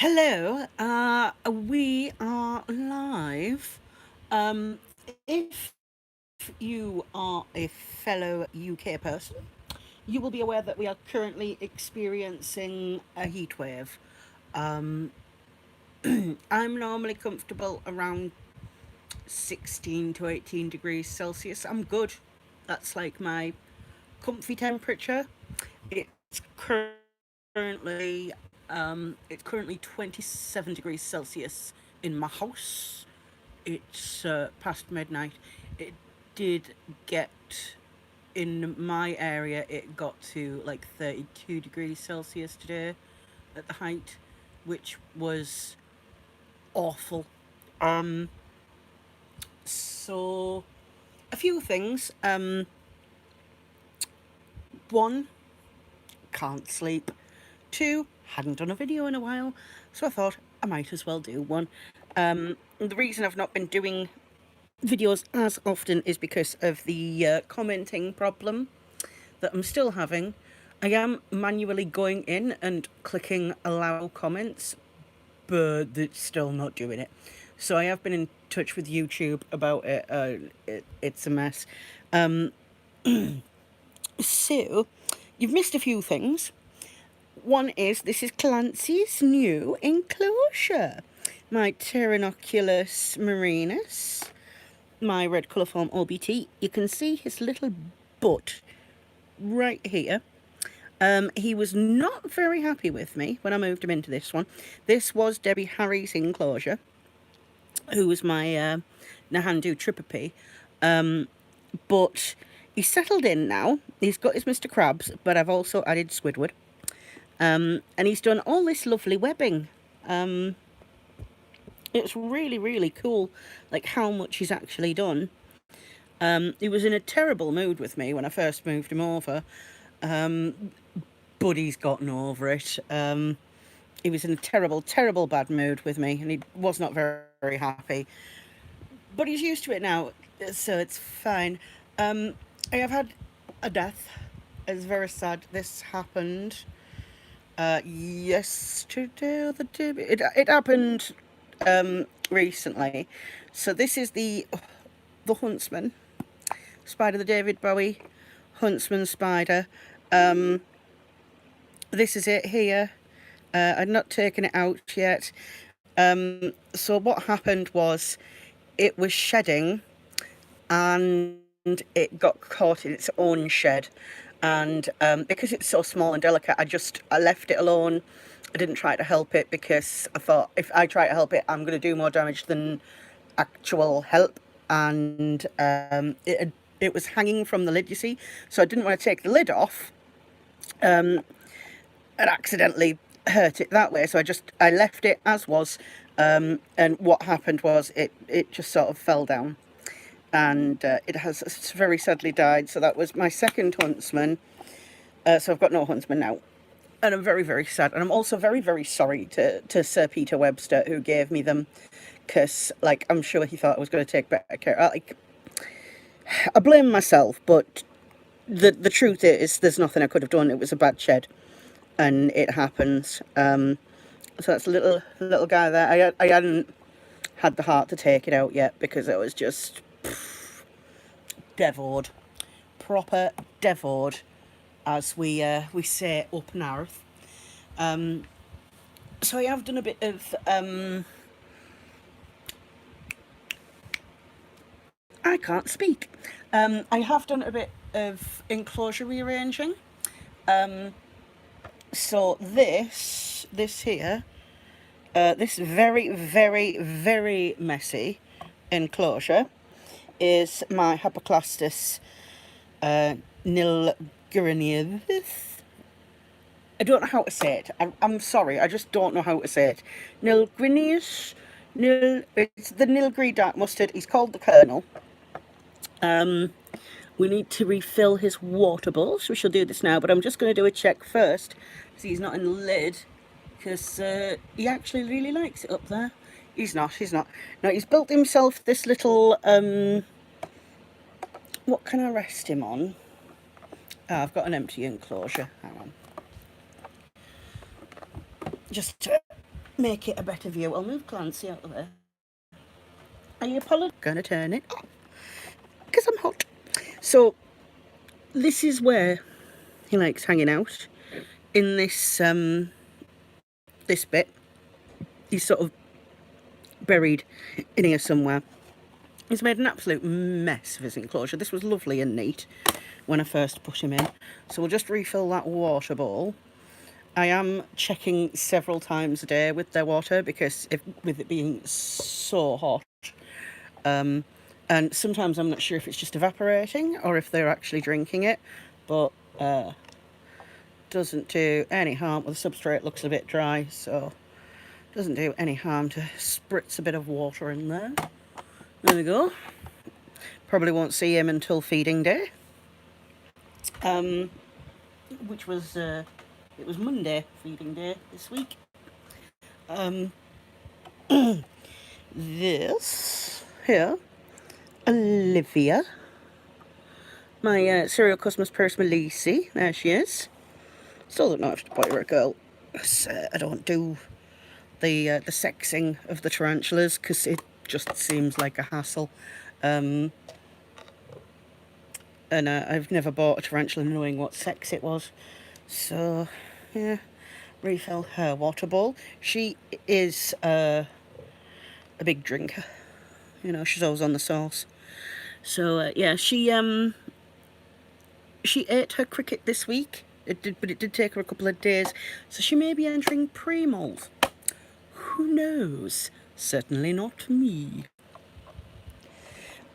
Hello, we are live. If you are a fellow UK person, you will be aware that we are currently experiencing a heat wave. Um, I'm normally comfortable around 16 to 18 degrees Celsius. I'm good. That's like my comfy temperature. It's currently it's currently 27 degrees Celsius in my house. It's past midnight. It did get in my area. It got to like 32 degrees Celsius today at the height, which was awful. Um, so a few things. One, can't sleep. Two, hadn't done a video in a while, so I thought I might as well do one. The reason I've not been doing videos as often is because of the commenting problem that I'm still having. I am manually going in and clicking allow comments, but it's still not doing it. So I have been in touch with YouTube about it. It's a mess. So you've missed a few things. One is this is Clancy's new Enclosure. My Pteronoculus marinus, my red colourform OBT. You can see his little butt right here. He was not very happy with me when I moved him into this one. This was Debbie Harry's Enclosure, who was my Nahandu Trippy. But he's settled in now. He's got his Mr. Krabs, but I've also added Squidward. And he's done all this lovely webbing. It's really, really cool, like how much he's actually done. He was in a terrible mood with me when I first moved him over, but he's gotten over it. He was in a terrible, terrible bad mood with me, and he was not very, very happy. But he's used to it now, so it's fine. I have had a death. It's very sad. This happened yesterday or the day. It happened recently. So this is the huntsman spider, the David Bowie huntsman spider. This is it here. I'd not taken it out yet. So what happened was it was shedding and it got caught in its own shed. And because it's so small and delicate, I left it alone. I didn't try to help it because I thought if I try to help it, I'm going to do more damage than actual help. And it was hanging from the lid, you see. So I didn't want to take the lid off and accidentally hurt it that way. So I left it as was. And what happened was it just sort of fell down. And it has very sadly died. So that was my second huntsman. So I've got no huntsman now. And I'm very, very sad. And I'm also very, very sorry to Sir Peter Webster, who gave me them. Because, like, I'm sure he thought I was going to take better care. I blame myself, but the truth is there's nothing I could have done. It was a bad shed. And it happens. So that's a little guy there. I hadn't had the heart to take it out yet because it was just devoured, proper devoured, as we say up north. So I have done a bit of I can't speak. I have done a bit of enclosure rearranging. So this here, this very, very, very messy enclosure is my Hypoclastus nilgurinius. I don't know how to say it. I'm sorry, I just don't know how to say it. Nilgurinius, it's the Nilgri dark mustard. He's called the Colonel. We need to refill his water bowl, so we shall do this now. But I'm just going to do a check first, see he's not in the lid, because he actually really likes it up there. He's not. No, he's built himself this little, what can I rest him on? Oh, I've got an empty enclosure. Hang on. Just make it a better view. I'll move Clancy out of there. Are you gonna turn it off? Because I'm hot. So this is where he likes hanging out, in this this bit. He's sort of buried in here somewhere. He's made an absolute mess of his enclosure. This was lovely and neat when I first put him in. So we'll just refill that water bowl. I am checking several times a day with their water, because with it being so hot, and sometimes I'm not sure if it's just evaporating or if they're actually drinking it, but doesn't do any harm. Well, the substrate looks a bit dry, so doesn't do any harm to spritz a bit of water in there. There we go. Probably won't see him until feeding day, which was it was Monday feeding day this week. This here, Olivia, my serial customer's person, Lacey. There she is. Still don't know if to put her a girl. I don't do the sexing of the tarantulas, because it just seems like a hassle. And I've never bought a tarantula knowing what sex it was. So, yeah, refill her water bowl. She is a big drinker. You know, she's always on the sauce. So, yeah, she ate her cricket this week. But it did take her a couple of days. So she may be entering pre-molt. Who knows? Certainly not me.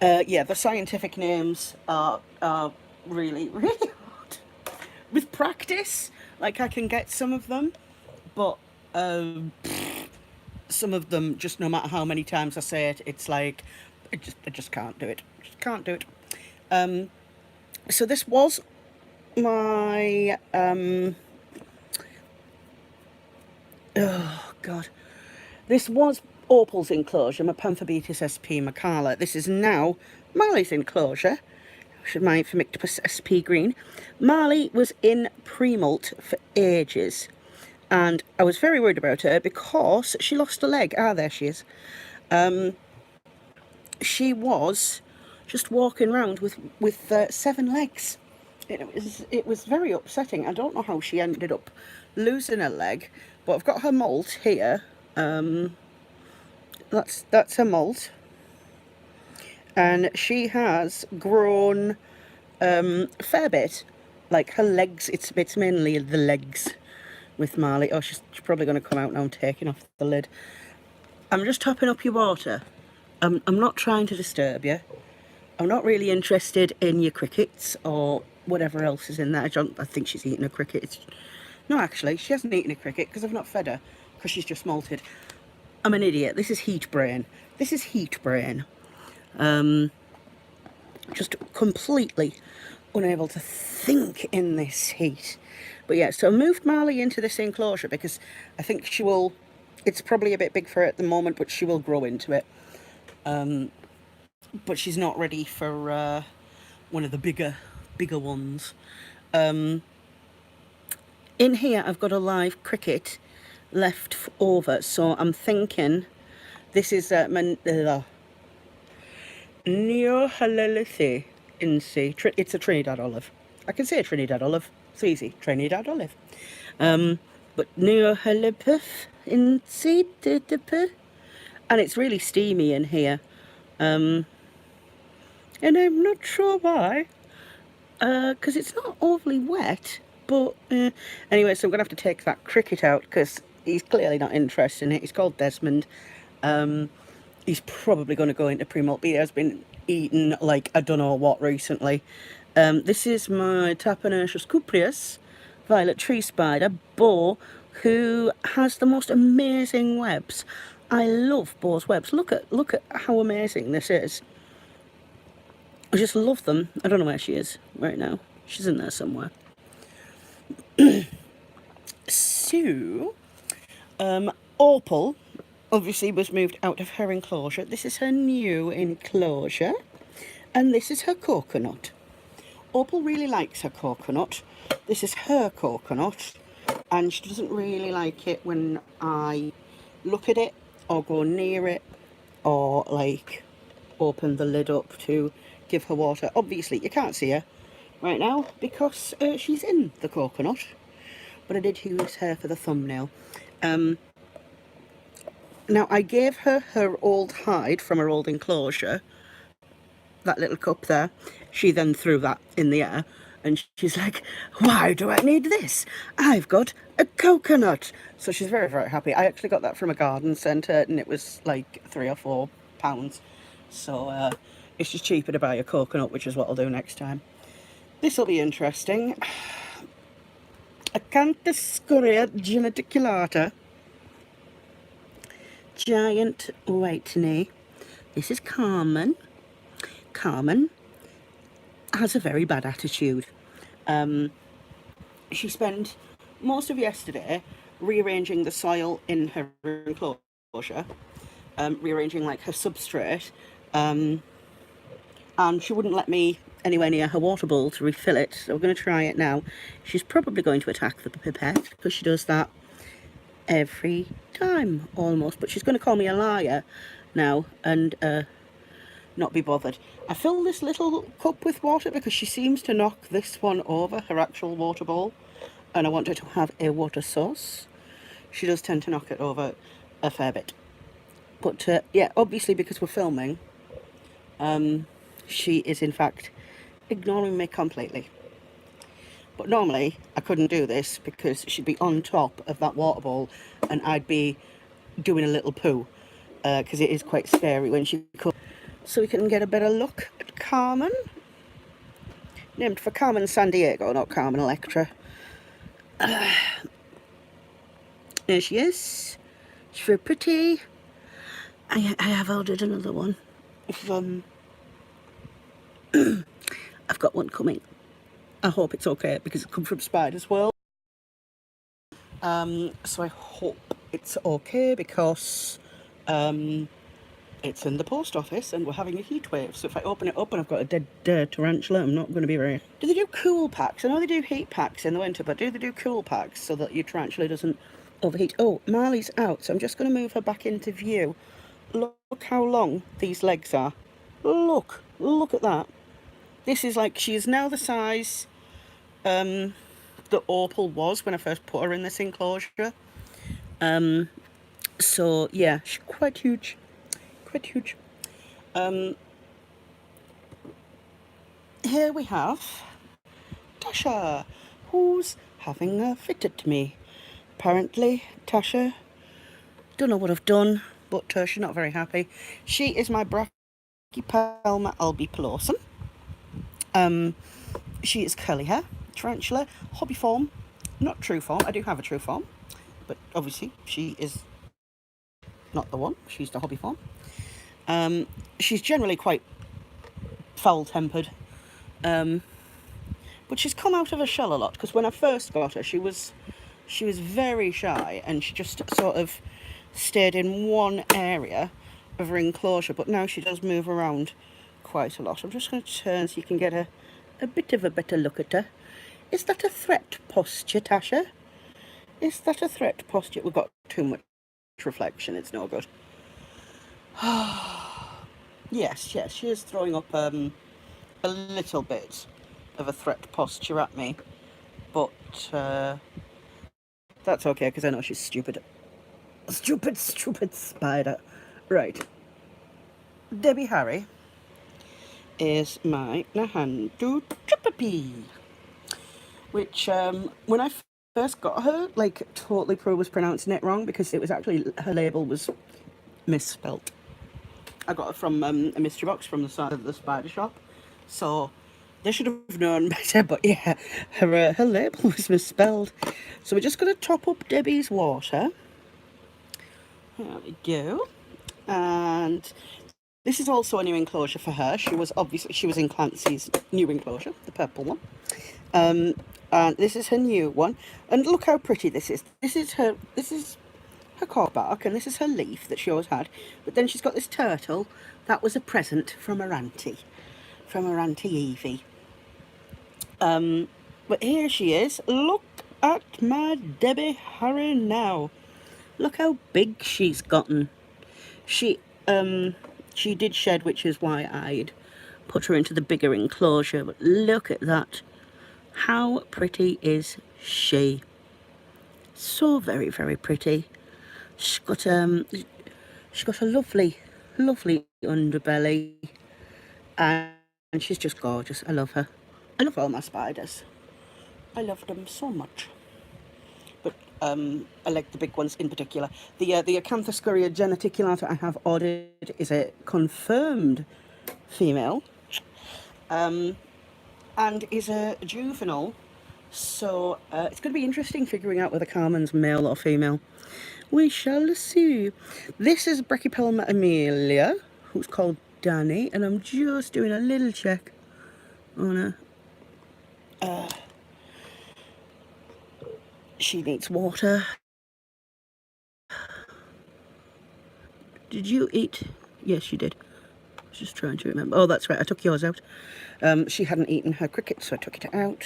Yeah, the scientific names are really, really hard. With practice, like, I can get some of them, but some of them, just no matter how many times I say it, it's like, I just can't do it. Just can't do it. So this was my oh god, this was Opal's enclosure, my Panthobetis sp Macala. This is now Marley's enclosure, my Phimictopus sp green. Marley was in pre-molt for ages, and I was very worried about her because she lost a leg. There she is. She was just walking around with 7 legs. It was very upsetting. I don't know how she ended up losing a leg, but I've got her molt here. That's her molt, and she has grown a fair bit. Like, her legs, it's mainly the legs with Marley. Oh, she's probably going to come out now. I'm taking off the lid. I'm just topping up your water. I'm not trying to disturb you. I'm not really interested in your crickets or whatever else is in there. I think she's eating a cricket. No, actually, she hasn't eaten a cricket because I've not fed her, because she's just molted. I'm an idiot. This is heat brain. This is heat brain. Just completely unable to think in this heat. But yeah, so I moved Marley into this enclosure because I think she will, it's probably a bit big for her at the moment, but she will grow into it. But she's not ready for one of the bigger ones. In here I've got a live cricket left over, so I'm thinking this is Neohalalithi Insi. It's a Trinidad olive. I can say Trinidad olive. It's easy. Trinidad olive. But Neohalipith Insi, and it's really steamy in here. And I'm not sure why, because it's not overly wet, but anyway, so I'm going to have to take that cricket out because he's clearly not interested in it. He's called Desmond. He's probably going to go into pre-molt, but he has been eating like I don't know what recently. This is my Tapenertius cupreus, violet tree spider, Bo, who has the most amazing webs. I love Bo's webs. Look at how amazing this is. I just love them. I don't know where she is right now. She's in there somewhere. So, Opal obviously was moved out of her enclosure. This is her new enclosure, and this is her coconut. Opal really likes her coconut. This is her coconut, and she doesn't really like it when I look at it or go near it or like open the lid up to give her water. Obviously you can't see her right now because she's in the coconut, but I did use her for the thumbnail. Now I gave her her old hide from her old enclosure, that little cup there. She then threw that in the air and she's like, why do I need this? I've got a coconut. So she's very, very happy. I actually got that from a garden centre and it was like £3 or £4. So it's just cheaper to buy a coconut, which is what I'll do next time. This will be interesting. Acanthoscurria geneticulata, giant whitney. This is Carmen. Carmen has a very bad attitude. She spent most of yesterday rearranging the soil in her enclosure, rearranging like her substrate, and she wouldn't let me anywhere near her water bowl to refill it, so we're going to try it now. She's probably going to attack the pipette because she does that every time almost, but she's going to call me a liar now and not be bothered. I fill this little cup with water because she seems to knock this one over, her actual water bowl, and I want her to have a water source. She does tend to knock it over a fair bit, but yeah, obviously because we're filming, she is in fact ignoring me completely. But normally I couldn't do this because she'd be on top of that water bowl and I'd be doing a little poo, because it is quite scary when she comes. So we can get a better look at Carmen. Named for Carmen Sandiego, not Carmen Electra. There she is. She's very pretty. I have ordered another one. I've got one coming. I hope it's okay because it comes from Spider's World. So I hope it's okay because it's in the post office and we're having a heat wave. So if I open it up and I've got a dead tarantula, I'm not going to be very... Do they do cool packs? I know they do heat packs in the winter, but do they do cool packs so that your tarantula doesn't overheat? Oh, Marley's out, so I'm just going to move her back into view. Look how long these legs are. Look at that. This is like, she is now the size that Opal was when I first put her in this enclosure. So yeah, she's quite huge. Quite huge. Here we have Tasha, who's having a fit at me. Apparently, Tasha, don't know what I've done, but she's not very happy. She is my Brachypelma albipilosum. She is curly hair, tarantula, hobby form, not true form. I do have a true form, but obviously she is not the one. She's the hobby form. She's generally quite foul-tempered, but she's come out of her shell a lot because when I first got her, she was very shy and she just sort of stayed in one area of her enclosure. But now she does move around quite a lot. I'm just going to turn so you can get a bit of a better look at her. Is that a threat posture, Tasha? Is that a threat posture? We've got too much reflection. It's no good. Yes, she is throwing up a little bit of a threat posture at me, but that's okay because I know she's stupid. Stupid spider. Right. Debbie Harry is my Nahandu Trippy, which when I first got her, like, totally was pronouncing it wrong because it was actually, her label was misspelt. I got it from a mystery box from the side of the spider shop, so they should have known better. But yeah, her label was misspelled. So we're just going to top up Debbie's water. There we go. And this is also a new enclosure for her. She was in Clancy's new enclosure, the purple one. And this is her new one. And look how pretty this is. This is her cork bark, and this is her leaf that she always had. But then she's got this turtle. That was a present from her auntie Evie. But here she is. Look at my Debbie Harry now. Look how big she's gotten. She she did shed, which is why I'd put her into the bigger enclosure, but look at that. How pretty is she? So very, very pretty. She's got a lovely, lovely underbelly, and she's just gorgeous. I love her. I love all my spiders. I love them so much. But I like the big ones in particular. The Acanthoscurria geniculata I have ordered is a confirmed female, and is a juvenile. So it's going to be interesting figuring out whether Carmen's male or female. We shall see. This is Brachypelma Amelia, who's called Danny, and I'm just doing a little check on her. She needs water. Did you eat? Yes, you did. I was just trying to remember. Oh, that's right. I took yours out. She hadn't eaten her cricket, so I took it out,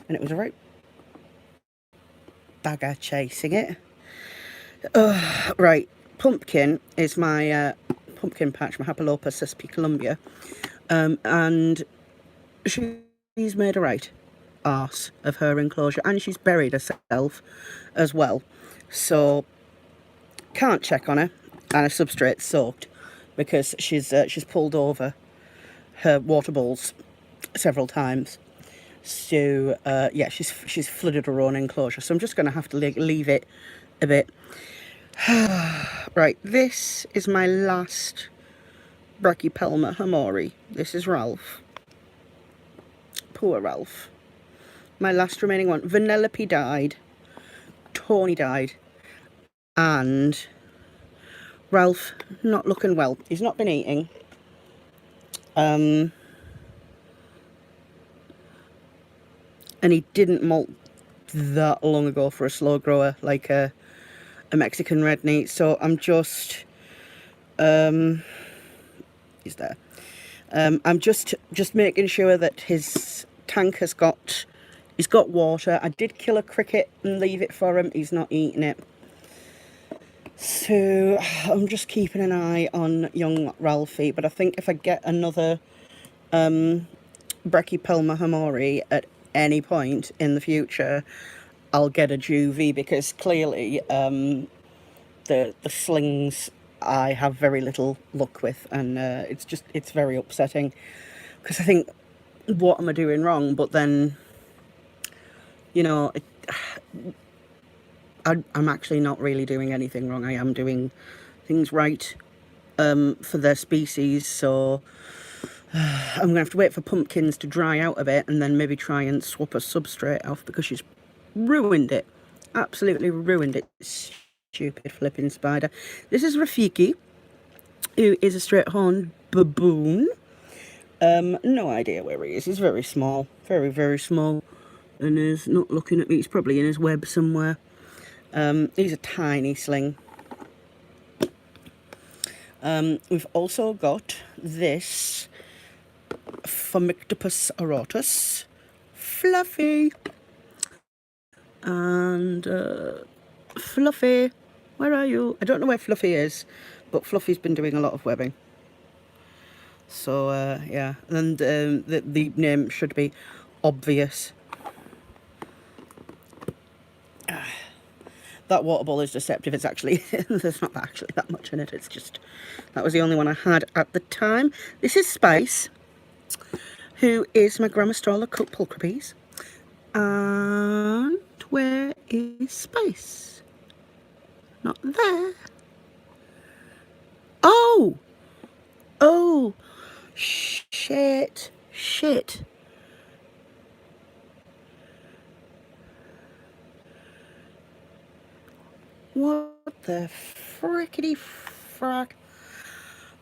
and it was a right bagger chasing it. Right, Pumpkin is my pumpkin patch, my Hapalopus sespi Columbia, and she's made a right arse of her enclosure, and she's buried herself as well. So can't check on her, and her substrate's soaked because she's pulled over her water bowls several times. So yeah, she's flooded her own enclosure. So I'm just going to have to leave it a bit. Right, this is my last Brachypelma hamori. This is Ralph. Poor Ralph. My last remaining one. Vanellope died. Tony died. And Ralph not looking well. He's not been eating. And he didn't molt that long ago for a slow grower like a Mexican red meat. So I'm just he's there. I'm just making sure that his tank he's got water. I did kill a cricket and leave it for him. He's not eating it. So I'm just keeping an eye on young Ralphie. But I think if I get another Brachypelma hamori at any point in the future, I'll get a juvie, because clearly the slings I have very little luck with, and it's very upsetting, because I think, what am I doing wrong? But then, you know, I'm actually not really doing anything wrong. I am doing things right for their species. So I'm going to have to wait for pumpkins to dry out a bit, and then maybe try and swap a substrate off, because she's ruined it. Absolutely ruined it. Stupid flipping spider. This is Rafiki, who is a straight-horned baboon. No idea where he is. He's very small. Very, very small. And is not looking at me. He's probably in his web somewhere. He's a tiny sling. We've also got this Phomictopus auratus, Fluffy. And Fluffy, where are you? I don't know where Fluffy is, but Fluffy's been doing a lot of webbing. So yeah, and the name should be obvious. That water ball is deceptive. It's actually, there's not actually that much in it. It's just, that was the only one I had at the time. This is Spice, who is my Grammostola pulchripes. And where is Spice? Not there. Oh! Oh! Shit. Shit. What the frickety frack?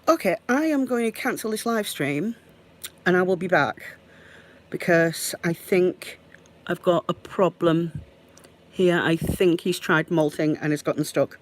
Okay, I am going to cancel this live stream, and I will be back, because I think I've got a problem here. I think he's tried molting and has gotten stuck.